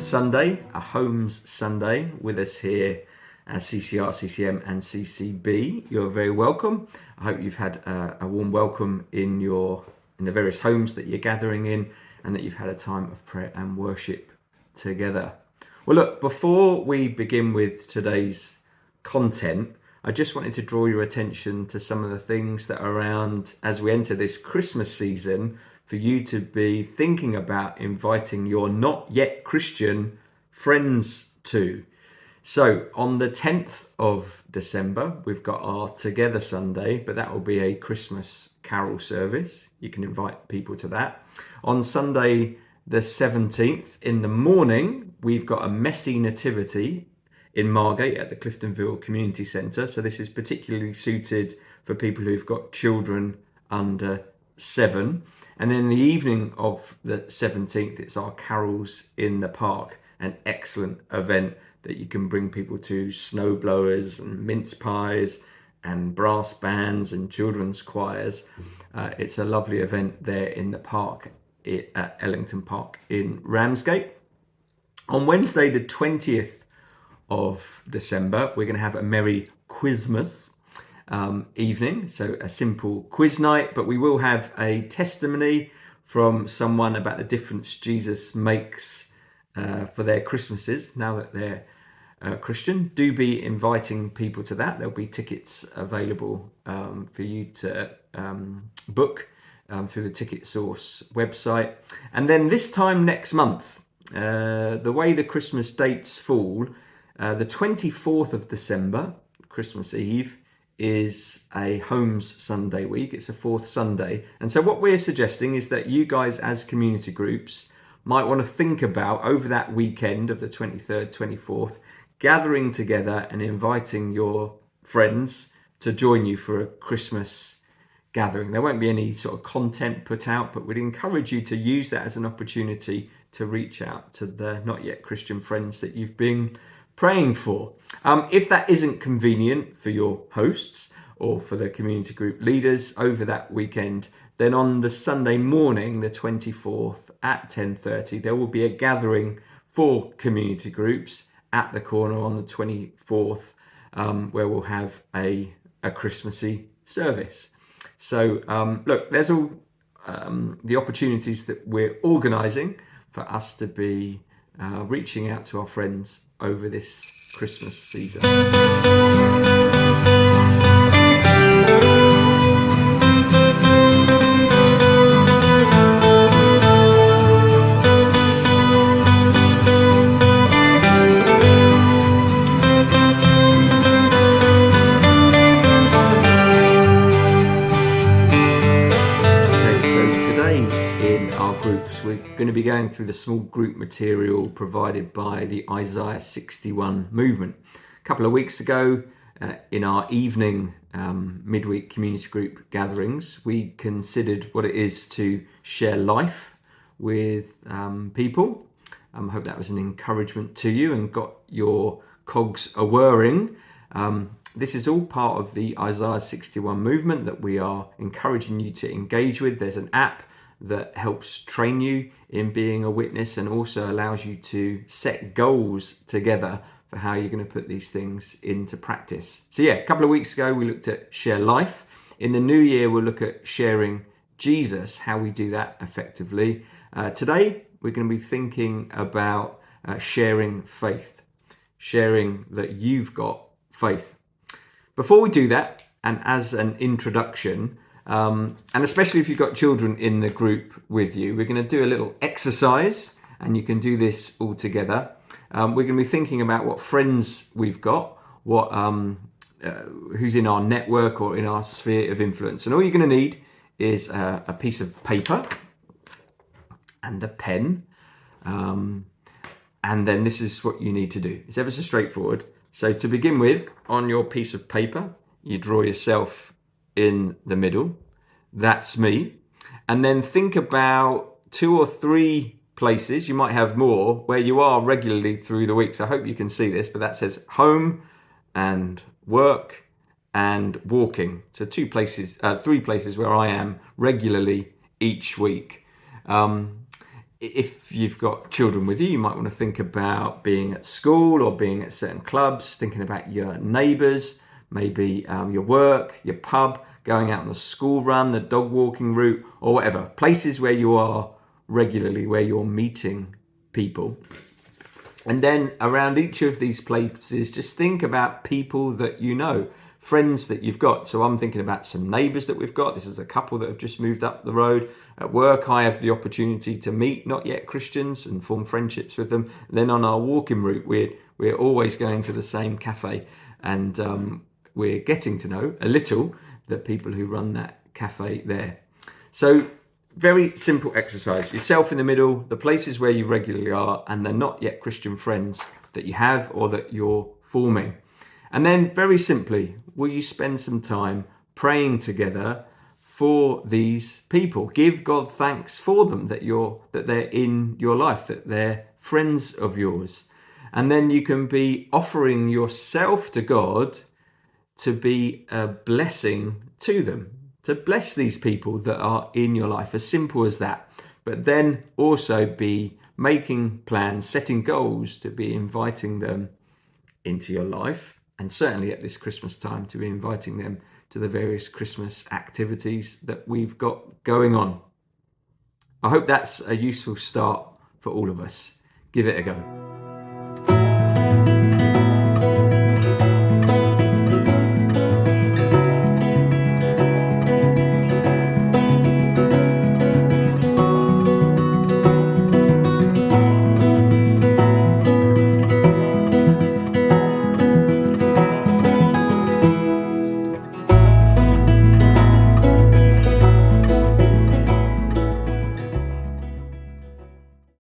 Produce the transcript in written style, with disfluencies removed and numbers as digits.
Sunday, a Homes Sunday, with us here at CCR, CCM and CCB. You're very welcome. I hope you've had a warm welcome in the various homes that you're gathering in, and that you've had a time of prayer and worship together. Well, look, before we begin with today's content, I just wanted to draw your attention to some of the things that are around as we enter this Christmas season, for you to be thinking about inviting your not yet Christian friends to. So on the 10th of December, we've got our Together Sunday, but that will be a Christmas carol service. You can invite people to that. On Sunday, the 17th, in the morning, we've got a messy nativity in Margate at the Cliftonville Community Centre. So this is particularly suited for people who've got children under 7. And then in the evening of the 17th, it's our Carols in the Park, an excellent event that you can bring people to, snow blowers and mince pies and brass bands and children's choirs. It's a lovely event there in the park at Ellington Park in Ramsgate. On Wednesday, the 20th of December, we're going to have a Merry Quizmas evening, so a simple quiz night, but we will have a testimony from someone about the difference Jesus makes for their Christmases now that they're Christian. Do be inviting people to that. There'll be tickets available for you to book through the Ticket Source website. And then this time next month, the way the Christmas dates fall, the 24th of December, Christmas Eve, is a Homes Sunday week. It's a fourth Sunday. And so what we're suggesting is that you guys as community groups might want to think about, over that weekend of the 23rd, 24th, gathering together and inviting your friends to join you for a Christmas gathering. There won't be any sort of content put out, but we'd encourage you to use that as an opportunity to reach out to the not yet Christian friends that you've been praying for. If that isn't convenient for your hosts or for the community group leaders over that weekend, then on the Sunday morning, the 24th at 10:30, there will be a gathering for community groups at the corner on the 24th, where we'll have a Christmassy service. So look, there's all the opportunities that we're organising for us to be reaching out to our friends over this Christmas season. We're going to be going through the small group material provided by the Isaiah 61 movement. A couple of weeks ago, in our evening midweek community group gatherings, we considered what it is to share life with people. I hope that was an encouragement to you and got your cogs a-whirring. This is all part of the Isaiah 61 movement that we are encouraging you to engage with. There's an app that helps train you in being a witness and also allows you to set goals together for how you're going to put these things into practice. So yeah, a couple of weeks ago we looked at share life. In the new year we'll look at sharing Jesus, how we do that effectively. Today we're going to be thinking about sharing faith, sharing that you've got faith. Before we do that, and as an introduction, and especially if you've got children in the group with you, we're going to do a little exercise, and you can do this all together. We're going to be thinking about what friends we've got, what who's in our network or in our sphere of influence. And all you're going to need is a piece of paper and a pen. And then this is what you need to do. It's ever so straightforward. So to begin with, on your piece of paper, you draw yourself in the middle. That's me. And then think about 2 or 3 places, you might have more, where you are regularly through the week. So I hope you can see this, but that says home and work and walking. So 3 places where I am regularly each week. if you've got children with you, you might want to think about being at school or being at certain clubs, thinking about your neighbours, maybe your work, your pub, going out on the school run, the dog walking route, or whatever. Places where you are regularly, where you're meeting people. And then around each of these places, just think about people that you know, friends that you've got. So I'm thinking about some neighbours that we've got. This is a couple that have just moved up the road. At work, I have the opportunity to meet not yet Christians and form friendships with them. And then on our walking route, we're always going to the same cafe, and we're getting to know a little the people who run that cafe there. So very simple exercise. Yourself in the middle, the places where you regularly are, and the not yet Christian friends that you have or that you're forming. And then very simply, will you spend some time praying together for these people? Give God thanks for them, that they're in your life, that they're friends of yours. And then you can be offering yourself to God to be a blessing to them, to bless these people that are in your life, as simple as that. But then also be making plans, setting goals to be inviting them into your life, and certainly at this Christmas time to be inviting them to the various Christmas activities that we've got going on. I hope that's a useful start for all of us. Give it a go.